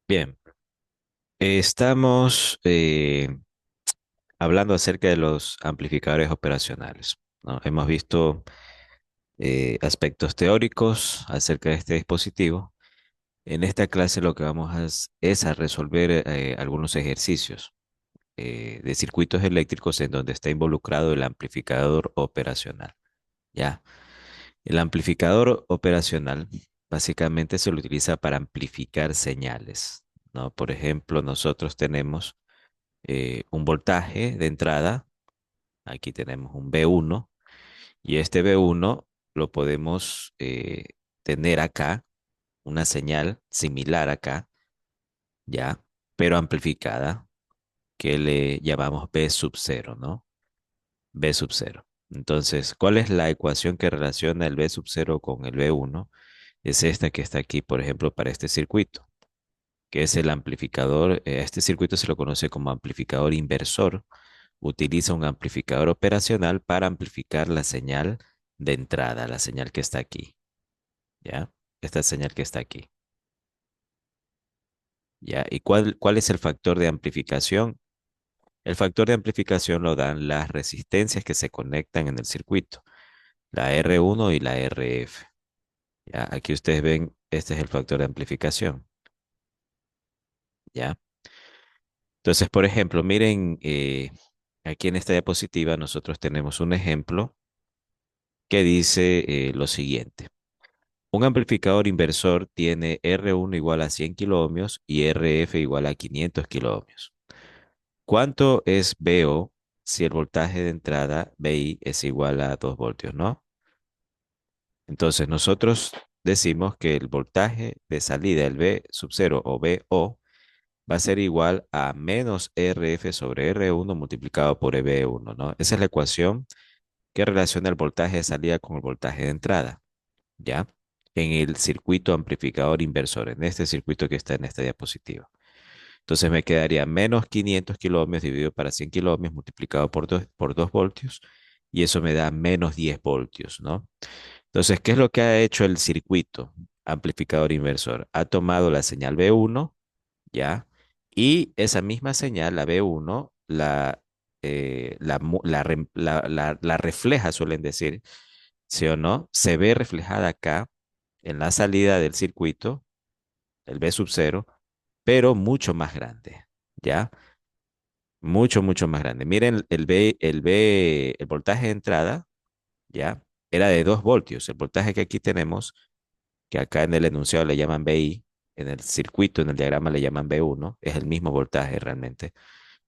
Bien, estamos hablando acerca de los amplificadores operacionales, ¿no? Hemos visto aspectos teóricos acerca de este dispositivo. En esta clase lo que vamos es a resolver algunos ejercicios de circuitos eléctricos en donde está involucrado el amplificador operacional, ¿ya? El amplificador operacional básicamente se lo utiliza para amplificar señales, ¿no? Por ejemplo, nosotros tenemos un voltaje de entrada. Aquí tenemos un V1 y este V1 lo podemos tener acá, una señal similar acá, ya, pero amplificada, que le llamamos V sub cero, ¿no? V sub cero. Entonces, ¿cuál es la ecuación que relaciona el V sub cero con el V1? Es esta que está aquí, por ejemplo, para este circuito, que es el amplificador. Este circuito se lo conoce como amplificador inversor. Utiliza un amplificador operacional para amplificar la señal de entrada, la señal que está aquí, ¿ya? Esta señal que está aquí, ¿ya? ¿Y cuál es el factor de amplificación? El factor de amplificación lo dan las resistencias que se conectan en el circuito, la R1 y la RF, ¿ya? Aquí ustedes ven, este es el factor de amplificación, ¿ya? Entonces, por ejemplo, miren, aquí en esta diapositiva nosotros tenemos un ejemplo que dice lo siguiente. Un amplificador inversor tiene R1 igual a 100 kiloohmios y RF igual a 500 kiloohmios. ¿Cuánto es VO si el voltaje de entrada VI es igual a 2 voltios, no? Entonces nosotros decimos que el voltaje de salida, el V sub 0 o VO, va a ser igual a menos RF sobre R1 multiplicado por EV1, ¿no? Esa es la ecuación que relaciona el voltaje de salida con el voltaje de entrada, ¿ya? En el circuito amplificador inversor, en este circuito que está en esta diapositiva. Entonces me quedaría menos 500 kiloohmios dividido para 100 kiloohmios multiplicado por 2 voltios y eso me da menos 10 voltios, ¿no? Entonces, ¿qué es lo que ha hecho el circuito amplificador inversor? Ha tomado la señal B1, ¿ya? Y esa misma señal, la B1, la refleja, suelen decir, ¿sí o no? Se ve reflejada acá en la salida del circuito, el B sub cero, pero mucho más grande, ¿ya? Mucho, mucho más grande. Miren, el voltaje de entrada, ¿ya? Era de 2 voltios. El voltaje que aquí tenemos, que acá en el enunciado le llaman VI, en el circuito, en el diagrama le llaman V1, es el mismo voltaje realmente.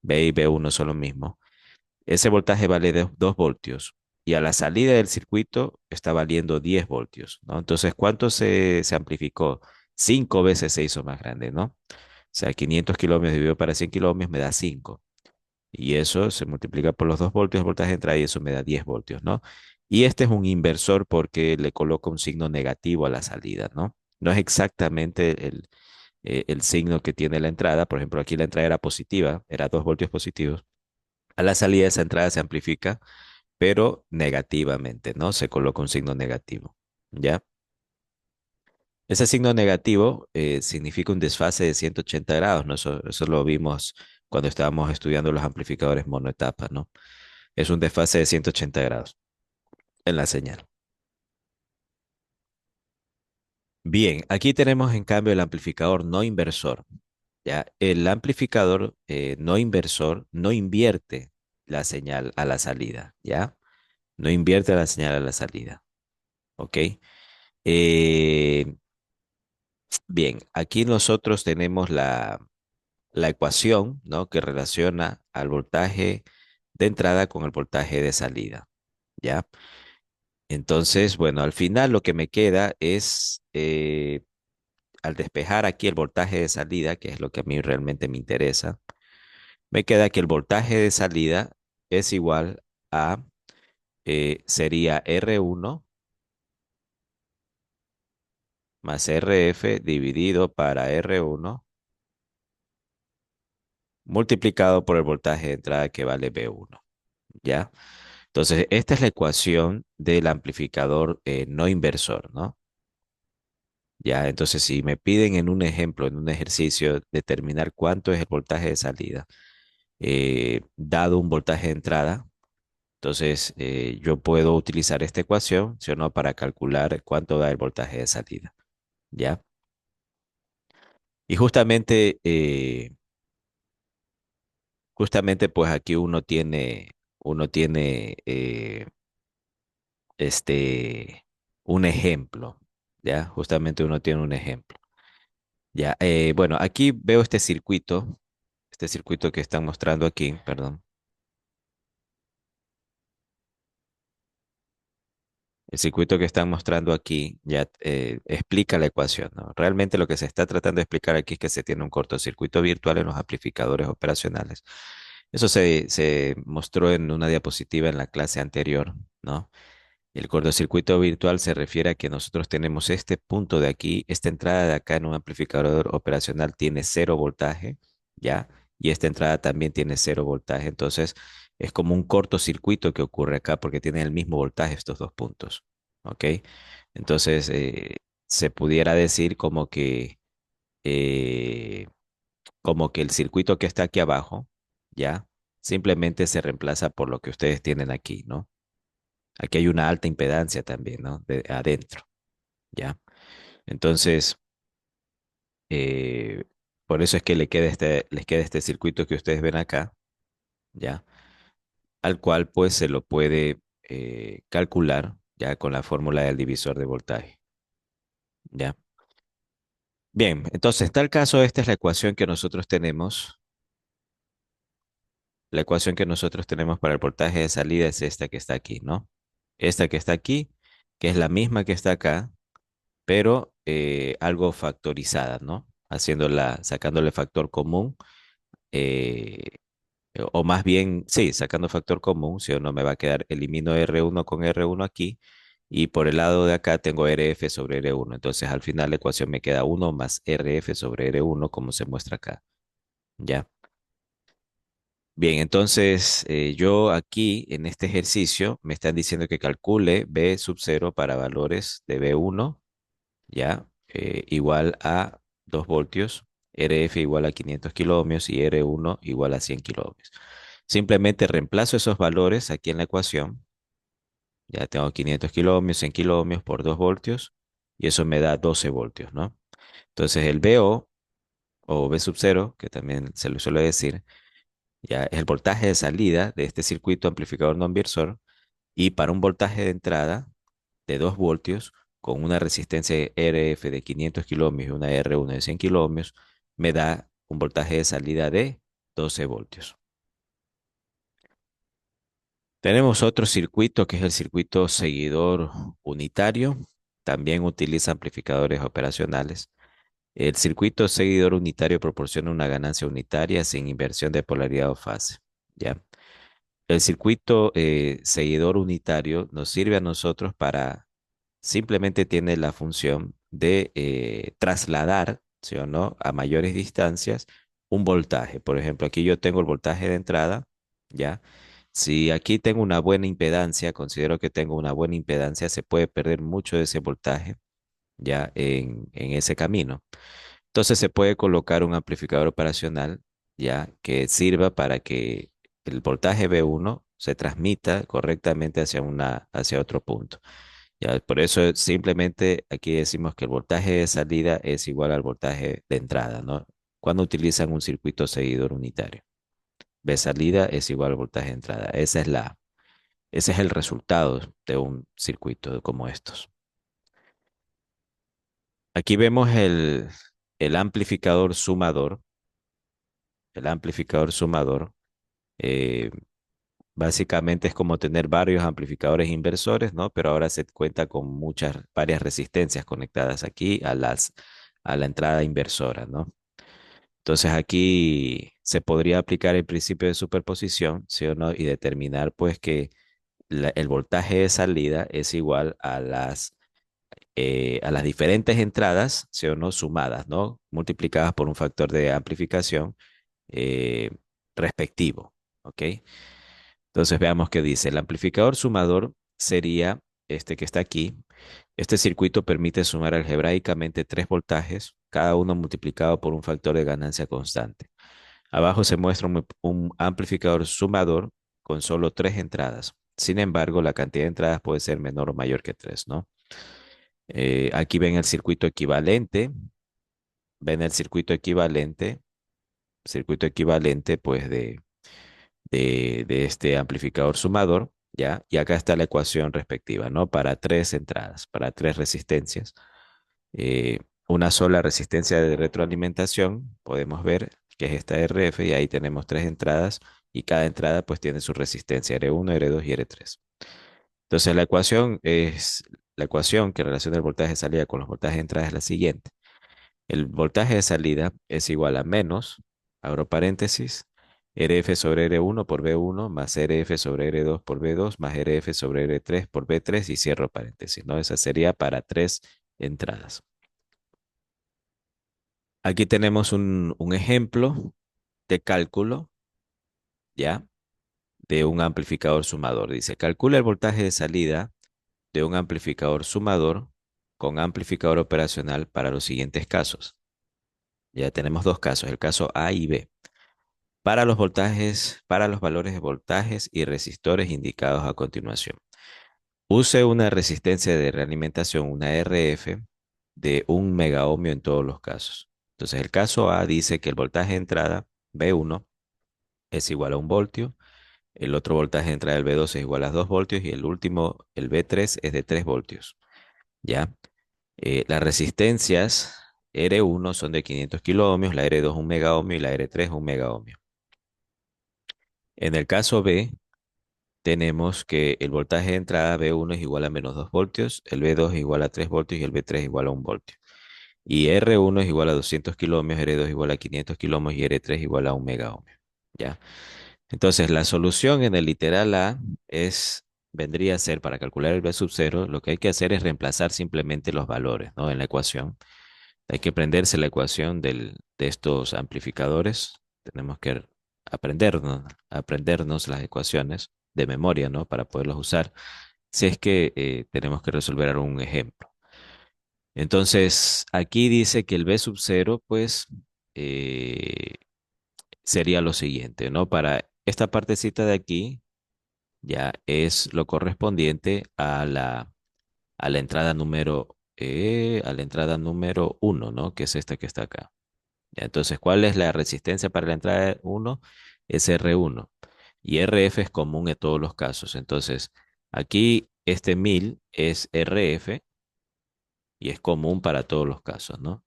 V y V1 son lo mismo. Ese voltaje vale de 2 voltios y a la salida del circuito está valiendo 10 voltios, ¿no? Entonces, ¿cuánto se amplificó? 5 veces se hizo más grande, ¿no? O sea, 500 kilómetros dividido para 100 kilómetros me da 5. Y eso se multiplica por los 2 voltios de voltaje de entrada y eso me da 10 voltios, ¿no? Y este es un inversor porque le coloca un signo negativo a la salida, ¿no? No es exactamente el signo que tiene la entrada. Por ejemplo, aquí la entrada era positiva, era 2 voltios positivos. A la salida esa entrada se amplifica, pero negativamente, ¿no? Se coloca un signo negativo, ¿ya? Ese signo negativo significa un desfase de 180 grados, ¿no? Eso lo vimos cuando estábamos estudiando los amplificadores monoetapa, ¿no? Es un desfase de 180 grados en la señal. Bien, aquí tenemos en cambio el amplificador no inversor, ¿ya? El amplificador no inversor no invierte la señal a la salida, ¿ya? No invierte la señal a la salida, ¿ok? Eh, Bien, aquí nosotros tenemos la ecuación, ¿no? Que relaciona al voltaje de entrada con el voltaje de salida, ¿ya? Entonces, bueno, al final lo que me queda es, al despejar aquí el voltaje de salida, que es lo que a mí realmente me interesa, me queda que el voltaje de salida es igual a, sería R1 más RF dividido para R1 multiplicado por el voltaje de entrada que vale V1, ¿ya? Entonces, esta es la ecuación del amplificador no inversor, ¿no? Ya, entonces si me piden en un ejemplo, en un ejercicio, determinar cuánto es el voltaje de salida, dado un voltaje de entrada, entonces yo puedo utilizar esta ecuación, ¿sí o no?, para calcular cuánto da el voltaje de salida. ¿Ya? Y justamente pues aquí uno tiene este, un ejemplo, ¿ya? Justamente uno tiene un ejemplo. Ya, bueno, aquí veo este circuito que están mostrando aquí, perdón. El circuito que están mostrando aquí ya explica la ecuación, ¿no? Realmente lo que se está tratando de explicar aquí es que se tiene un cortocircuito virtual en los amplificadores operacionales. Eso se mostró en una diapositiva en la clase anterior, ¿no? El cortocircuito virtual se refiere a que nosotros tenemos este punto de aquí, esta entrada de acá en un amplificador operacional tiene cero voltaje, ¿ya? Y esta entrada también tiene cero voltaje. Entonces, es como un cortocircuito que ocurre acá porque tienen el mismo voltaje estos dos puntos, ¿ok? Entonces, se pudiera decir eh, como que el circuito que está aquí abajo, ¿ya? Simplemente se reemplaza por lo que ustedes tienen aquí, ¿no? Aquí hay una alta impedancia también, ¿no? De adentro, ¿ya? Entonces, eh, por eso es que les queda este circuito que ustedes ven acá, ¿ya? Al cual pues se lo puede calcular ya con la fórmula del divisor de voltaje, ¿ya? Bien, entonces, en tal caso, esta es la ecuación que nosotros tenemos. La ecuación que nosotros tenemos para el voltaje de salida es esta que está aquí, ¿no? Esta que está aquí, que es la misma que está acá, pero algo factorizada, ¿no? Sacándole factor común, eh, o más bien, sí, sacando factor común, si o no me va a quedar, elimino R1 con R1 aquí, y por el lado de acá tengo RF sobre R1, entonces al final la ecuación me queda 1 más RF sobre R1, como se muestra acá, ¿ya? Bien, entonces yo aquí en este ejercicio me están diciendo que calcule B sub 0 para valores de B1, ¿ya? Igual a 2 voltios, RF igual a 500 kiloohmios y R1 igual a 100 kiloohmios. Simplemente reemplazo esos valores aquí en la ecuación. Ya tengo 500 kiloohmios, 100 kiloohmios por 2 voltios y eso me da 12 voltios, ¿no? Entonces el VO o V sub 0, que también se lo suele decir, ya es el voltaje de salida de este circuito amplificador no inversor y para un voltaje de entrada de 2 voltios con una resistencia RF de 500 kiloohmios y una R1 de 100 kiloohmios, me da un voltaje de salida de 12 voltios. Tenemos otro circuito que es el circuito seguidor unitario. También utiliza amplificadores operacionales. El circuito seguidor unitario proporciona una ganancia unitaria sin inversión de polaridad o fase. ¿Ya? El circuito seguidor unitario nos sirve a nosotros para simplemente tiene la función de trasladar, ¿sí o no?, a mayores distancias un voltaje. Por ejemplo, aquí yo tengo el voltaje de entrada, ¿ya? Si aquí tengo una buena impedancia, considero que tengo una buena impedancia, se puede perder mucho de ese voltaje, ¿ya? En ese camino. Entonces se puede colocar un amplificador operacional, ¿ya? Que sirva para que el voltaje B1 se transmita correctamente hacia otro punto. Ya, por eso simplemente aquí decimos que el voltaje de salida es igual al voltaje de entrada, ¿no? Cuando utilizan un circuito seguidor unitario. B salida es igual al voltaje de entrada. Ese es el resultado de un circuito como estos. Aquí vemos el amplificador sumador. El amplificador sumador eh, básicamente es como tener varios amplificadores inversores, ¿no? Pero ahora se cuenta con varias resistencias conectadas aquí a la entrada inversora, ¿no? Entonces aquí se podría aplicar el principio de superposición, ¿sí o no? Y determinar pues que el voltaje de salida es igual a las diferentes entradas, ¿sí o no? Sumadas, ¿no? Multiplicadas por un factor de amplificación eh, respectivo, ¿ok? Entonces veamos qué dice. El amplificador sumador sería este que está aquí. Este circuito permite sumar algebraicamente tres voltajes, cada uno multiplicado por un factor de ganancia constante. Abajo se muestra un amplificador sumador con solo tres entradas. Sin embargo, la cantidad de entradas puede ser menor o mayor que tres, ¿no? Aquí ven el circuito equivalente, ven el circuito equivalente pues de este amplificador sumador, ¿ya? Y acá está la ecuación respectiva, ¿no? Para tres entradas, para tres resistencias. Eh, una sola resistencia de retroalimentación, podemos ver que es esta RF y ahí tenemos tres entradas y cada entrada pues tiene su resistencia R1, R2 y R3. Entonces la ecuación que relaciona el voltaje de salida con los voltajes de entrada es la siguiente. El voltaje de salida es igual a menos, abro paréntesis, RF sobre R1 por V1 más RF sobre R2 por V2 más RF sobre R3 por V3 y cierro paréntesis, ¿no? Esa sería para tres entradas. Aquí tenemos un ejemplo de cálculo, ¿ya? De un amplificador sumador. Dice, calcula el voltaje de salida de un amplificador sumador con amplificador operacional para los siguientes casos. Ya tenemos dos casos, el caso A y B. Para los voltajes, para los valores de voltajes y resistores indicados a continuación. Use una resistencia de realimentación, una RF, de 1 megaohmio en todos los casos. Entonces, el caso A dice que el voltaje de entrada B1 es igual a 1 voltio, el otro voltaje de entrada del B2 es igual a 2 voltios y el último, el B3, es de 3 voltios. ¿Ya? Las resistencias R1 son de 500 kiloohmios, la R2 1 megaohmio y la R3 1 megaohmio. En el caso B, tenemos que el voltaje de entrada B1 es igual a menos 2 voltios, el B2 es igual a 3 voltios y el B3 es igual a 1 voltio. Y R1 es igual a 200 kiloohmios, R2 es igual a 500 kiloohmios y R3 es igual a 1 megaohmio. ¿Ya? Entonces, la solución en el literal A vendría a ser, para calcular el B sub 0, lo que hay que hacer es reemplazar simplemente los valores, ¿no? En la ecuación. Hay que aprenderse la ecuación de estos amplificadores. Tenemos que aprendernos las ecuaciones de memoria, ¿no? Para poderlos usar. Si es que tenemos que resolver algún ejemplo. Entonces, aquí dice que el B sub 0, pues, eh, sería lo siguiente, ¿no? Para esta partecita de aquí, ya es lo correspondiente a la entrada número 1, ¿no? Que es esta que está acá. Ya, entonces, ¿cuál es la resistencia para la entrada 1? Es R1. Y RF es común en todos los casos. Entonces, aquí este 1000 es RF y es común para todos los casos, ¿no?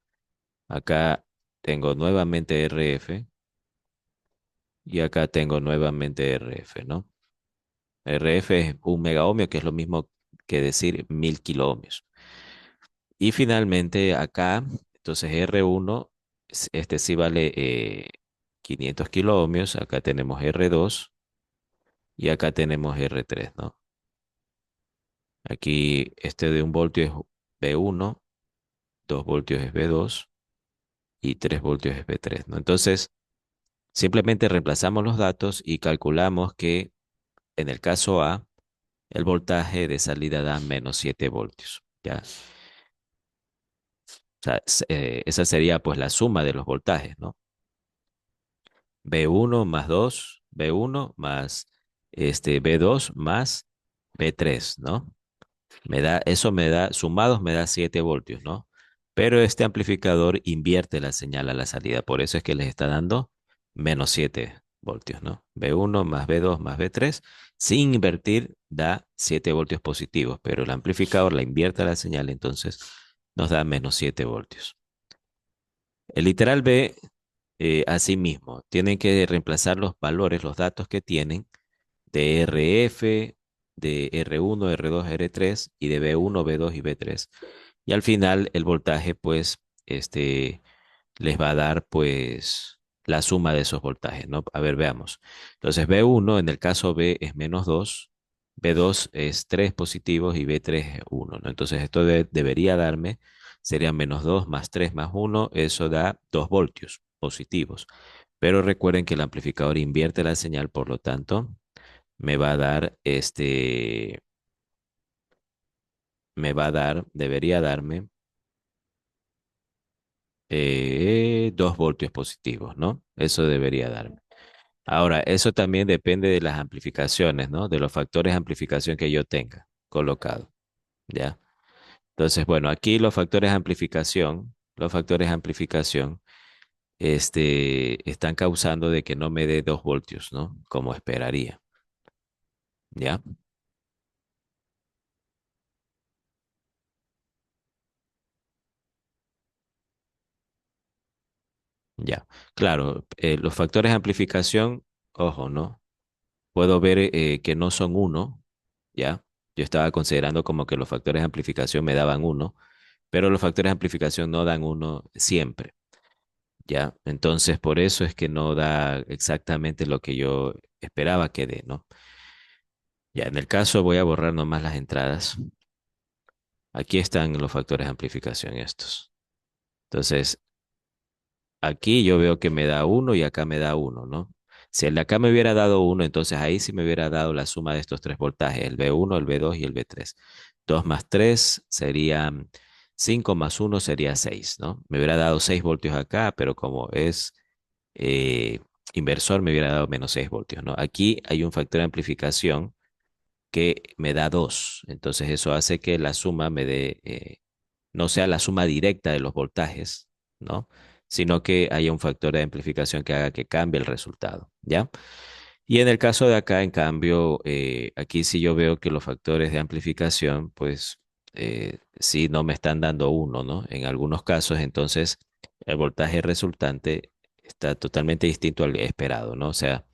Acá tengo nuevamente RF y acá tengo nuevamente RF, ¿no? RF es 1 megaohmio, que es lo mismo que decir 1000 kiloohmios. Y finalmente acá, entonces R1, este sí vale 500 kiloohmios, acá tenemos R2 y acá tenemos R3, ¿no? Aquí este de 1 voltio es B1, 2 voltios es B2 y 3 voltios es B3, ¿no? Entonces, simplemente reemplazamos los datos y calculamos que en el caso A, el voltaje de salida da menos 7 voltios, ¿ya? O sea, esa sería pues la suma de los voltajes, ¿no? B1 más 2, B1 más B2 más B3, ¿no? Eso me da, sumados me da 7 voltios, ¿no? Pero este amplificador invierte la señal a la salida, por eso es que les está dando menos 7 voltios, ¿no? B1 más B2 más B3, sin invertir, da 7 voltios positivos, pero el amplificador la invierte a la señal, entonces nos da menos 7 voltios. El literal B, asimismo, tienen que reemplazar los valores, los datos que tienen de RF, de R1, R2, R3 y de B1, B2 y B3. Y al final el voltaje, pues, les va a dar, pues, la suma de esos voltajes, ¿no? A ver, veamos. Entonces, B1, en el caso B, es menos 2, B2 es 3 positivos y B3 es 1, ¿no? Entonces, esto debería darme, sería menos 2 más 3 más 1, eso da 2 voltios positivos. Pero recuerden que el amplificador invierte la señal, por lo tanto, me va a dar me va a dar, debería darme 2 voltios positivos, ¿no? Eso debería darme. Ahora, eso también depende de las amplificaciones, ¿no? De los factores de amplificación que yo tenga colocado, ¿ya? Entonces, bueno, aquí los factores de amplificación, están causando de que no me dé 2 voltios, ¿no? Como esperaría, ¿ya? Ya. Claro, los factores de amplificación, ojo, ¿no? Puedo ver que no son uno, ¿ya? Yo estaba considerando como que los factores de amplificación me daban uno, pero los factores de amplificación no dan uno siempre, ¿ya? Entonces, por eso es que no da exactamente lo que yo esperaba que dé, ¿no? Ya, en el caso voy a borrar nomás las entradas. Aquí están los factores de amplificación estos. Entonces, aquí yo veo que me da uno y acá me da uno, ¿no? Si el de acá me hubiera dado uno, entonces ahí sí me hubiera dado la suma de estos tres voltajes, el V1, el V2 y el V3. 2 más 3 serían 5 más uno sería 6, ¿no? Me hubiera dado 6 voltios acá, pero como es eh, inversor, me hubiera dado menos 6 voltios, ¿no? Aquí hay un factor de amplificación que me da 2. Entonces eso hace que la suma me dé, no sea la suma directa de los voltajes, ¿no? Sino que haya un factor de amplificación que haga que cambie el resultado, ¿ya? Y en el caso de acá, en cambio, aquí sí yo veo que los factores de amplificación, pues sí no me están dando uno, ¿no? En algunos casos, entonces, el voltaje resultante está totalmente distinto al esperado, ¿no? O sea,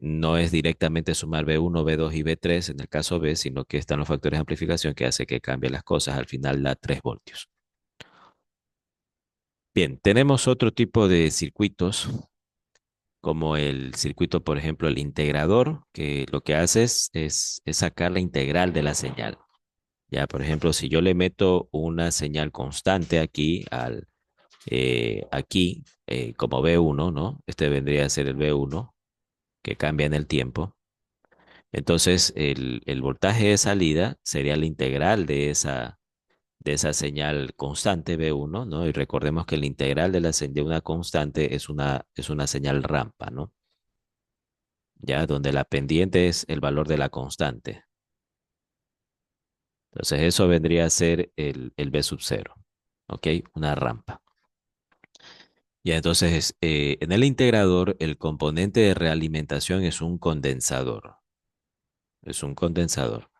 no es directamente sumar B1, B2 y B3 en el caso B, sino que están los factores de amplificación que hace que cambien las cosas. Al final da 3 voltios. Bien, tenemos otro tipo de circuitos, como el circuito, por ejemplo, el integrador, que lo que hace es sacar la integral de la señal. Ya, por ejemplo, si yo le meto una señal constante aquí, como B1, ¿no? Este vendría a ser el B1, que cambia en el tiempo. Entonces, el voltaje de salida sería la integral de esa señal constante B1, ¿no? Y recordemos que la integral de una constante es una señal rampa, ¿no? Ya, donde la pendiente es el valor de la constante. Entonces, eso vendría a ser el B sub cero, ¿ok? Una rampa. Ya, entonces, en el integrador, el componente de realimentación es un condensador. Es un condensador.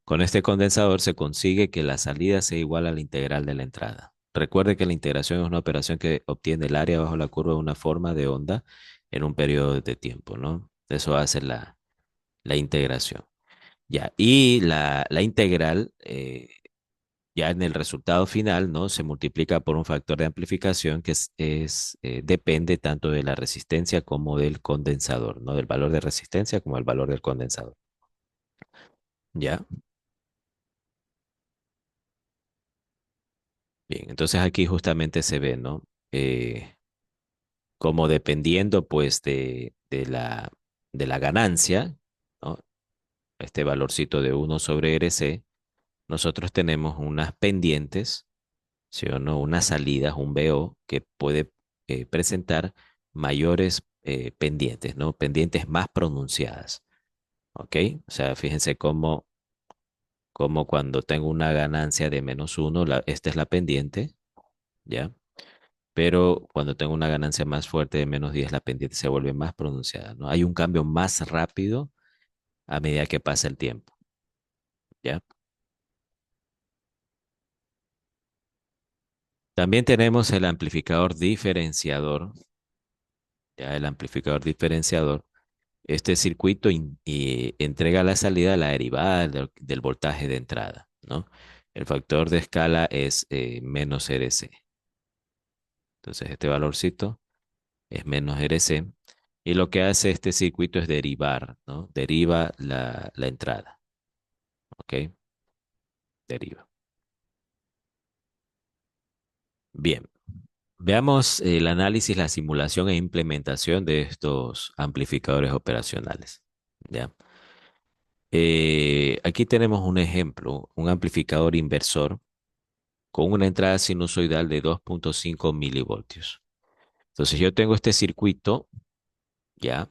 Con este condensador se consigue que la salida sea igual a la integral de la entrada. Recuerde que la integración es una operación que obtiene el área bajo la curva de una forma de onda en un periodo de tiempo, ¿no? Eso hace la integración. Ya, y la integral, ya en el resultado final, ¿no? Se multiplica por un factor de amplificación que depende tanto de la resistencia como del condensador, ¿no? Del valor de resistencia como el valor del condensador. ¿Ya? Bien, entonces aquí justamente se ve, ¿no? Como dependiendo pues de la ganancia, ¿no? Este valorcito de 1/RC, nosotros tenemos unas pendientes, ¿sí o no? Unas salidas, un BO que puede presentar mayores pendientes, ¿no? Pendientes más pronunciadas, ¿ok? O sea, fíjense cómo cuando tengo una ganancia de -1, esta es la pendiente, ¿ya? Pero cuando tengo una ganancia más fuerte de -10, la pendiente se vuelve más pronunciada, ¿no? Hay un cambio más rápido a medida que pasa el tiempo, ¿ya? También tenemos el amplificador diferenciador, ¿ya? El amplificador diferenciador. Este circuito entrega a la salida la derivada del voltaje de entrada, ¿no? El factor de escala es -RC. Entonces, este valorcito es -RC. Y lo que hace este circuito es derivar, ¿no? Deriva la entrada. ¿Ok? Deriva. Bien. Veamos el análisis, la simulación e implementación de estos amplificadores operacionales. ¿Ya? Aquí tenemos un ejemplo, un amplificador inversor con una entrada sinusoidal de 2.5 milivoltios. Entonces yo tengo este circuito, ya,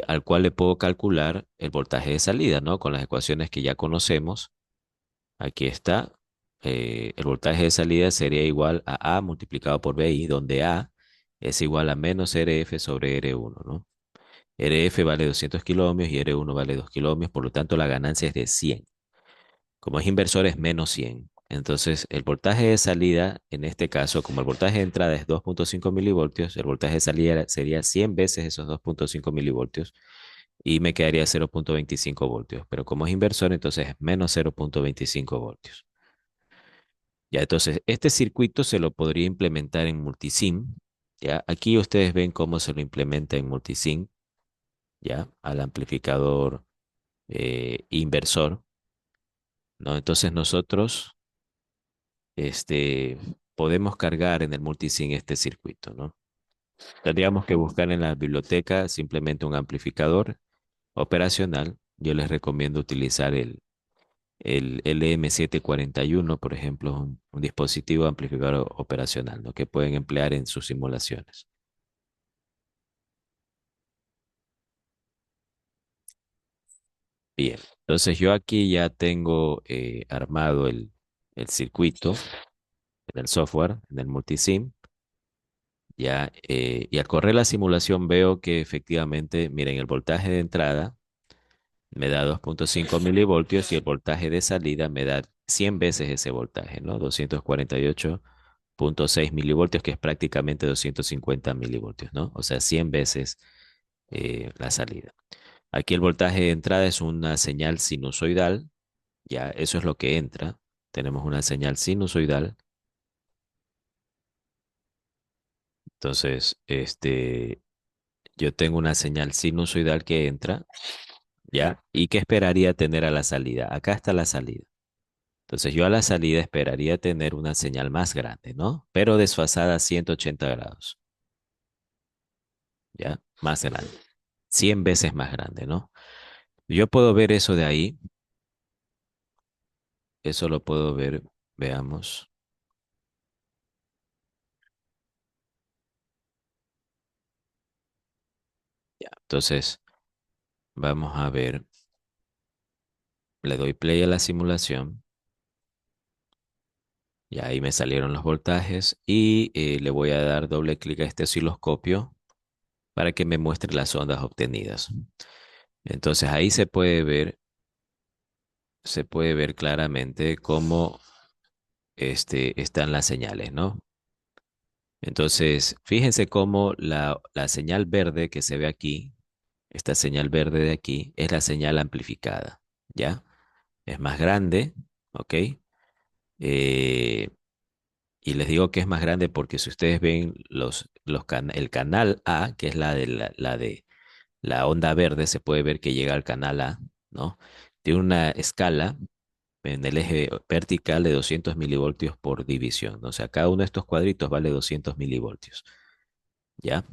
al cual le puedo calcular el voltaje de salida, ¿no? Con las ecuaciones que ya conocemos. Aquí está. El voltaje de salida sería igual a A multiplicado por BI, donde A es igual a menos RF sobre R1, ¿no? RF vale 200 kiloohmios y R1 vale 2 kiloohmios, por lo tanto la ganancia es de 100. Como es inversor es menos 100. Entonces el voltaje de salida, en este caso, como el voltaje de entrada es 2.5 milivoltios, el voltaje de salida sería 100 veces esos 2.5 milivoltios y me quedaría 0.25 voltios. Pero como es inversor, entonces es menos 0.25 voltios. Ya, entonces, este circuito se lo podría implementar en multisim. Ya, aquí ustedes ven cómo se lo implementa en multisim, ya, al amplificador inversor, ¿no? Entonces nosotros, podemos cargar en el multisim este circuito, ¿no? Tendríamos que buscar en la biblioteca simplemente un amplificador operacional. Yo les recomiendo utilizar el LM741, por ejemplo, un dispositivo amplificador operacional, ¿no? Que pueden emplear en sus simulaciones. Bien, entonces yo aquí ya tengo armado el circuito en el software, en el multisim, ya, y al correr la simulación veo que efectivamente, miren, el voltaje de entrada me da 2.5 milivoltios y el voltaje de salida me da 100 veces ese voltaje, ¿no? 248.6 milivoltios, que es prácticamente 250 milivoltios, ¿no? O sea, 100 veces la salida. Aquí el voltaje de entrada es una señal sinusoidal, ya, eso es lo que entra. Tenemos una señal sinusoidal. Entonces, yo tengo una señal sinusoidal que entra, ya, y que esperaría tener a la salida. Acá está la salida. Entonces yo a la salida esperaría tener una señal más grande, ¿no? Pero desfasada a 180 grados, ¿ya? Más grande. 100 veces más grande, ¿no? Yo puedo ver eso de ahí. Eso lo puedo ver. Veamos. Ya. Entonces, vamos a ver. Le doy play a la simulación. Y ahí me salieron los voltajes. Y le voy a dar doble clic a este osciloscopio para que me muestre las ondas obtenidas. Entonces ahí se puede ver claramente cómo están las señales, ¿no? Entonces, fíjense cómo la señal verde que se ve aquí, esta señal verde de aquí, es la señal amplificada, ¿ya? Es más grande, ¿ok? Eh, y les digo que es más grande porque si ustedes ven el canal A, que es la de la onda verde, se puede ver que llega al canal A, ¿no? Tiene una escala en el eje vertical de 200 milivoltios por división. O sea, cada uno de estos cuadritos vale 200 milivoltios, ¿ya?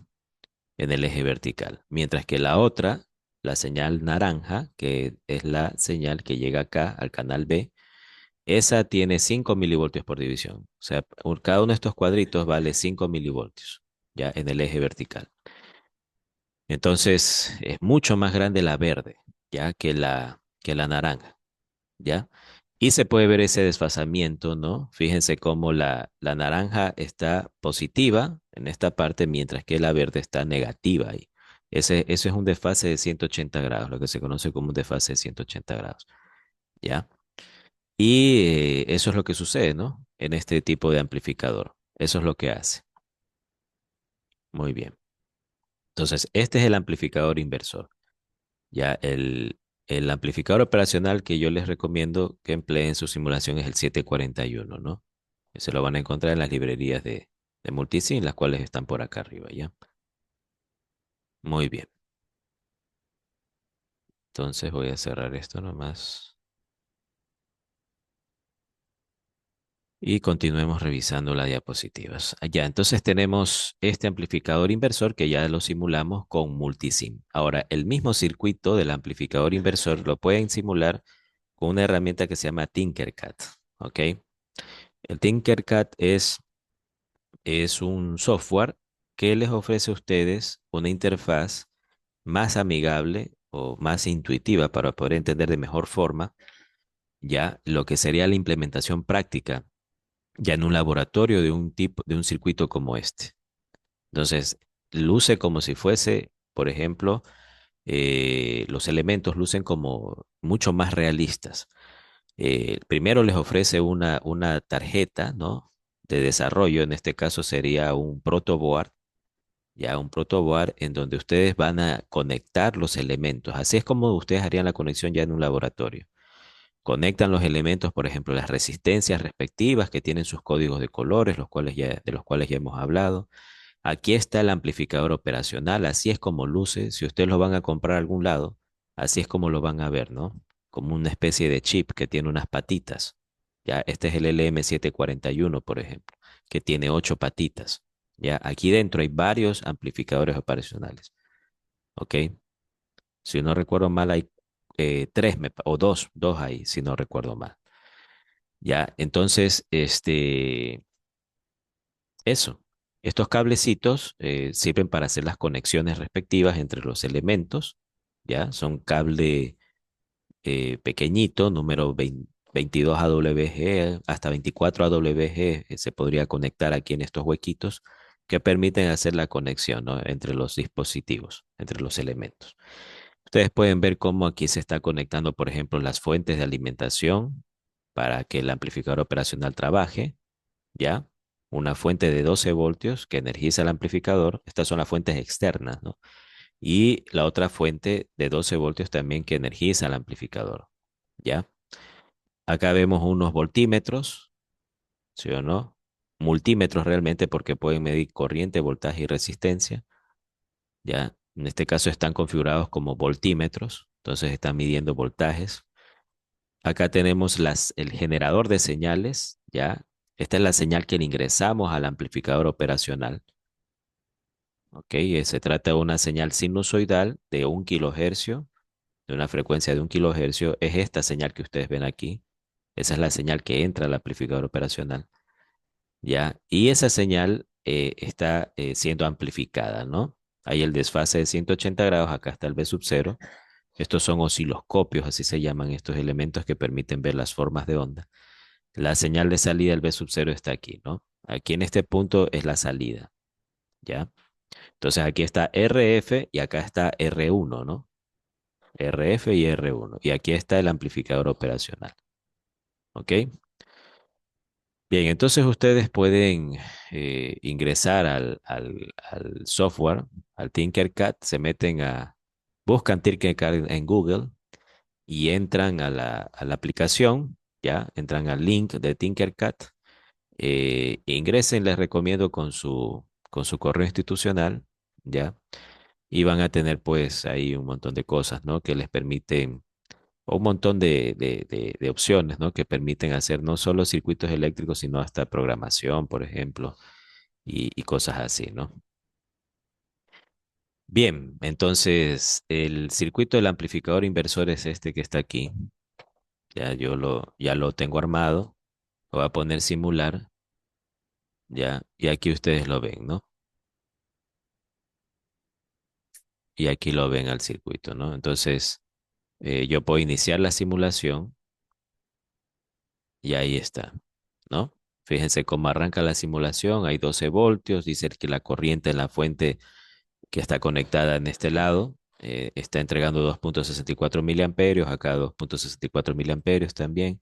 En el eje vertical. Mientras que la otra, la señal naranja, que es la señal que llega acá al canal B, esa tiene 5 milivoltios por división. O sea, cada uno de estos cuadritos vale 5 milivoltios, ¿ya? En el eje vertical. Entonces, es mucho más grande la verde, ¿ya? Que la naranja. ¿Ya? Y se puede ver ese desfasamiento, ¿no? Fíjense cómo la naranja está positiva en esta parte, mientras que la verde está negativa ahí. Eso es un desfase de 180 grados, lo que se conoce como un desfase de 180 grados, ¿ya? Y eso es lo que sucede, ¿no? En este tipo de amplificador. Eso es lo que hace. Muy bien. Entonces, este es el amplificador inversor. Ya el amplificador operacional que yo les recomiendo que empleen en su simulación es el 741, ¿no? Se lo van a encontrar en las librerías de Multisim, las cuales están por acá arriba, ¿ya? Muy bien. Entonces voy a cerrar esto nomás. Y continuemos revisando las diapositivas. Ya, entonces tenemos este amplificador inversor que ya lo simulamos con multisim. Ahora, el mismo circuito del amplificador inversor lo pueden simular con una herramienta que se llama Tinkercad. ¿Ok? El Tinkercad es un software que les ofrece a ustedes una interfaz más amigable o más intuitiva para poder entender de mejor forma ya lo que sería la implementación práctica ya en un laboratorio de un tipo, de un circuito como este. Entonces, luce como si fuese, por ejemplo, los elementos lucen como mucho más realistas. Primero les ofrece una tarjeta, ¿no? De desarrollo, en este caso sería un protoboard, ya un protoboard en donde ustedes van a conectar los elementos. Así es como ustedes harían la conexión ya en un laboratorio. Conectan los elementos, por ejemplo, las resistencias respectivas que tienen sus códigos de colores, de los cuales ya hemos hablado. Aquí está el amplificador operacional, así es como luce. Si ustedes lo van a comprar a algún lado, así es como lo van a ver, ¿no? Como una especie de chip que tiene unas patitas. Ya, este es el LM741, por ejemplo, que tiene 8 patitas. Ya, aquí dentro hay varios amplificadores operacionales, ¿ok? Si no recuerdo mal, hay tres o dos ahí, si no recuerdo mal. Ya, entonces, eso. Estos cablecitos sirven para hacer las conexiones respectivas entre los elementos, ¿ya? Son cable pequeñito, número 22 AWG hasta 24 AWG se podría conectar aquí en estos huequitos que permiten hacer la conexión, ¿no? Entre los dispositivos, entre los elementos. Ustedes pueden ver cómo aquí se está conectando, por ejemplo, las fuentes de alimentación para que el amplificador operacional trabaje, ¿ya? Una fuente de 12 voltios que energiza el amplificador. Estas son las fuentes externas, ¿no? Y la otra fuente de 12 voltios también que energiza el amplificador, ¿ya? Acá vemos unos voltímetros, ¿sí o no? Multímetros realmente porque pueden medir corriente, voltaje y resistencia, ¿ya? En este caso están configurados como voltímetros, entonces están midiendo voltajes. Acá tenemos el generador de señales, ¿ya? Esta es la señal que le ingresamos al amplificador operacional. ¿Ok? Se trata de una señal sinusoidal de 1 kHz, de una frecuencia de 1 kHz. Es esta señal que ustedes ven aquí. Esa es la señal que entra al amplificador operacional, ¿ya? Y esa señal está siendo amplificada, ¿no? Hay el desfase de 180 grados, acá está el B sub cero. Estos son osciloscopios, así se llaman estos elementos que permiten ver las formas de onda. La señal de salida del B sub cero está aquí, ¿no? Aquí en este punto es la salida, ¿ya? Entonces aquí está RF y acá está R1, ¿no? RF y R1. Y aquí está el amplificador operacional, ¿ok? Bien, entonces ustedes pueden ingresar al software, al Tinkercad, buscan Tinkercad en Google y entran a la aplicación, ¿ya? Entran al link de Tinkercad, ingresen, les recomiendo con su correo institucional, ¿ya? Y van a tener pues ahí un montón de cosas, ¿no? Que les permiten, o un montón de opciones, ¿no? Que permiten hacer no solo circuitos eléctricos, sino hasta programación, por ejemplo, y cosas así, ¿no? Bien, entonces el circuito del amplificador inversor es este que está aquí. Ya lo tengo armado. Lo voy a poner simular, ya, y aquí ustedes lo ven, ¿no? Y aquí lo ven al circuito, ¿no? Entonces, yo puedo iniciar la simulación y ahí está, ¿no? Fíjense cómo arranca la simulación, hay 12 voltios, dice que la corriente en la fuente que está conectada en este lado está entregando 2,64 miliamperios, acá 2,64 miliamperios también.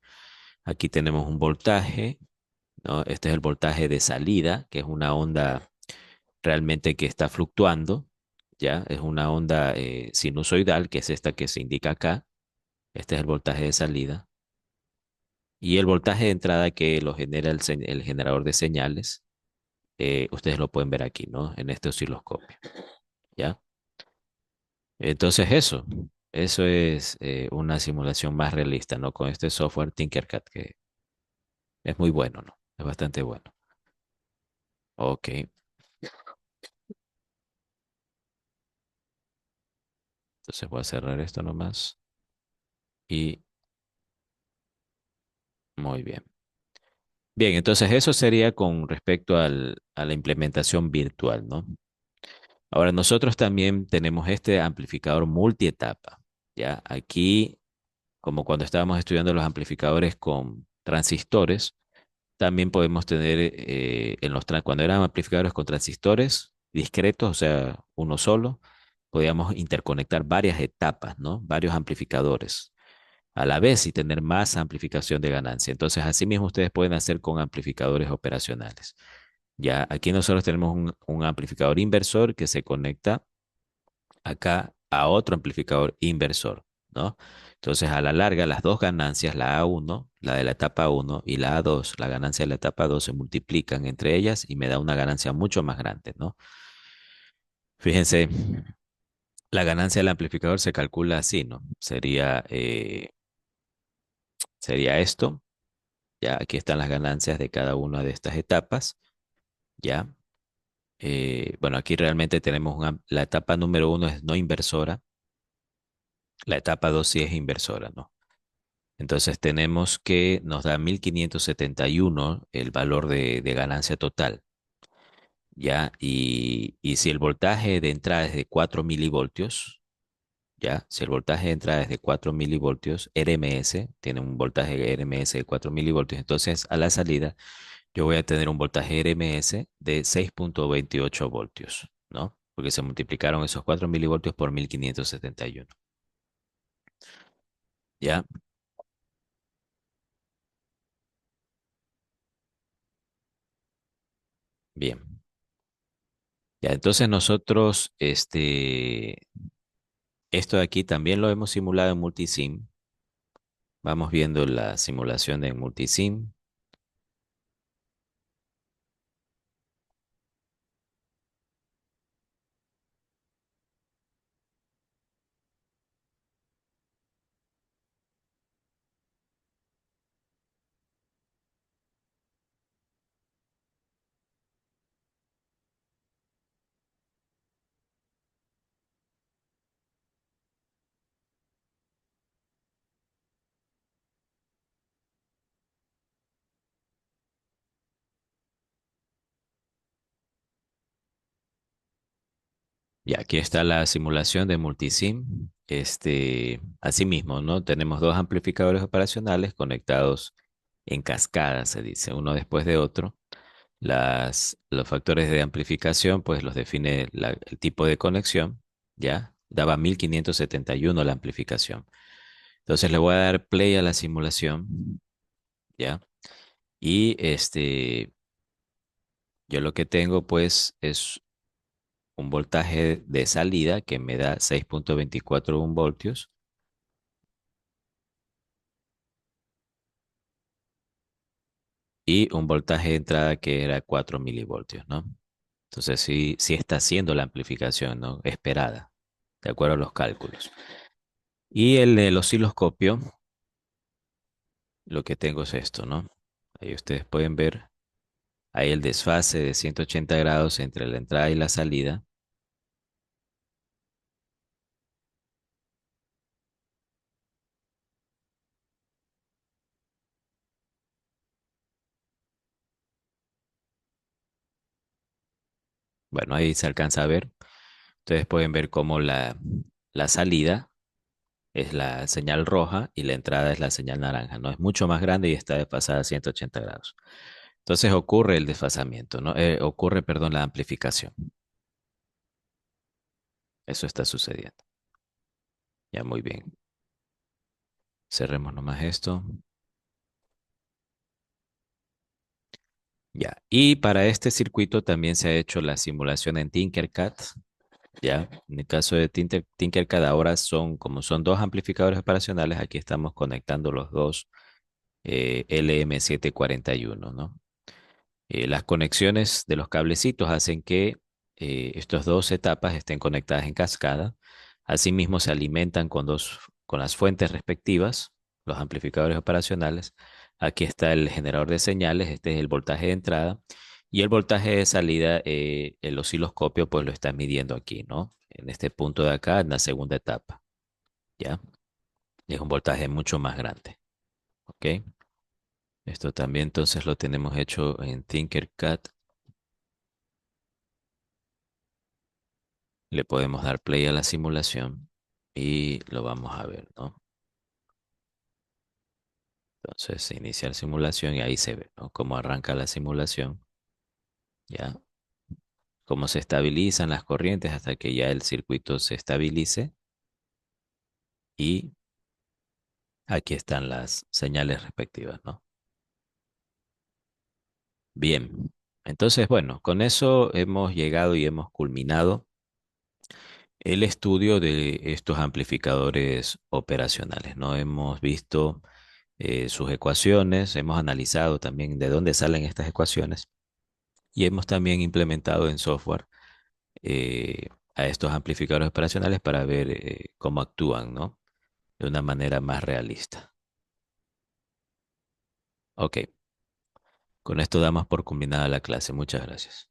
Aquí tenemos un voltaje, ¿no? Este es el voltaje de salida, que es una onda realmente que está fluctuando, ¿ya? Es una onda sinusoidal, que es esta que se indica acá. Este es el voltaje de salida. Y el voltaje de entrada que lo genera el generador de señales, ustedes lo pueden ver aquí, ¿no? En este osciloscopio, ¿ya? Entonces eso es una simulación más realista, ¿no? Con este software Tinkercad que es muy bueno, ¿no? es bastante bueno. Ok, entonces voy a cerrar esto nomás y muy bien. Bien, entonces eso sería con respecto a la implementación virtual, ¿no? Ahora nosotros también tenemos este amplificador multietapa, ¿ya? Aquí, como cuando estábamos estudiando los amplificadores con transistores, también podemos tener cuando eran amplificadores con transistores discretos, o sea, uno solo, podíamos interconectar varias etapas, ¿no? Varios amplificadores a la vez y tener más amplificación de ganancia. Entonces, así mismo ustedes pueden hacer con amplificadores operacionales. Ya aquí nosotros tenemos un amplificador inversor que se conecta acá a otro amplificador inversor, ¿no? Entonces, a la larga, las dos ganancias, la A1, la de la etapa uno, y la A2, la ganancia de la etapa 2, se multiplican entre ellas y me da una ganancia mucho más grande, ¿no? Fíjense, la ganancia del amplificador se calcula así, ¿no? Sería esto. Ya aquí están las ganancias de cada una de estas etapas, ¿ya? Bueno, aquí realmente tenemos la etapa número uno es no inversora, la etapa dos sí es inversora, ¿no? Entonces tenemos que nos da 1571 el valor de ganancia total, ¿ya? Y si el voltaje de entrada es de 4 milivoltios, ¿ya? Si el voltaje de entrada es de 4 milivoltios, RMS, tiene un voltaje RMS de 4 milivoltios, entonces a la salida yo voy a tener un voltaje RMS de 6,28 voltios, ¿no? Porque se multiplicaron esos 4 milivoltios por 1571. ¿Ya? Bien. Ya, entonces nosotros, esto de aquí también lo hemos simulado en Multisim. Vamos viendo la simulación en Multisim. Y aquí está la simulación de Multisim. Asimismo, ¿no? Tenemos dos amplificadores operacionales conectados en cascada, se dice, uno después de otro. Los factores de amplificación, pues los define el tipo de conexión, ¿ya? Daba 1571 la amplificación. Entonces le voy a dar play a la simulación, ¿ya? Y yo lo que tengo, pues, es un voltaje de salida que me da 6,24 voltios y un voltaje de entrada que era 4 milivoltios, ¿no? Entonces sí está haciendo la amplificación, ¿no? Esperada, de acuerdo a los cálculos. Y el osciloscopio, lo que tengo es esto, ¿no? Ahí ustedes pueden ver, ahí el desfase de 180 grados entre la entrada y la salida. Bueno, ahí se alcanza a ver. Ustedes pueden ver cómo la salida es la señal roja y la entrada es la señal naranja, ¿no? Es mucho más grande y está desfasada a 180 grados. Entonces ocurre el desfasamiento, ¿no? Ocurre, perdón, la amplificación. Eso está sucediendo. Ya muy bien. Cerremos nomás esto. Ya. Y para este circuito también se ha hecho la simulación en Tinkercad. Ya. En el caso de Tinkercad ahora como son dos amplificadores operacionales, aquí estamos conectando los dos LM741, ¿no? Las conexiones de los cablecitos hacen que estas dos etapas estén conectadas en cascada. Asimismo, se alimentan con las fuentes respectivas, los amplificadores operacionales. Aquí está el generador de señales, este es el voltaje de entrada y el voltaje de salida, el osciloscopio pues lo está midiendo aquí, ¿no? En este punto de acá, en la segunda etapa, ¿ya? Es un voltaje mucho más grande, ¿ok? Esto también entonces lo tenemos hecho en Tinkercad. Le podemos dar play a la simulación y lo vamos a ver, ¿no? Entonces, iniciar simulación y ahí se ve, ¿no? Cómo arranca la simulación, ¿ya? Cómo se estabilizan las corrientes hasta que ya el circuito se estabilice y aquí están las señales respectivas, ¿no? Bien, entonces, bueno, con eso hemos llegado y hemos culminado el estudio de estos amplificadores operacionales, ¿no? Hemos visto sus ecuaciones, hemos analizado también de dónde salen estas ecuaciones y hemos también implementado en software a estos amplificadores operacionales para ver cómo actúan, ¿no? De una manera más realista. Ok, con esto damos por culminada la clase. Muchas gracias.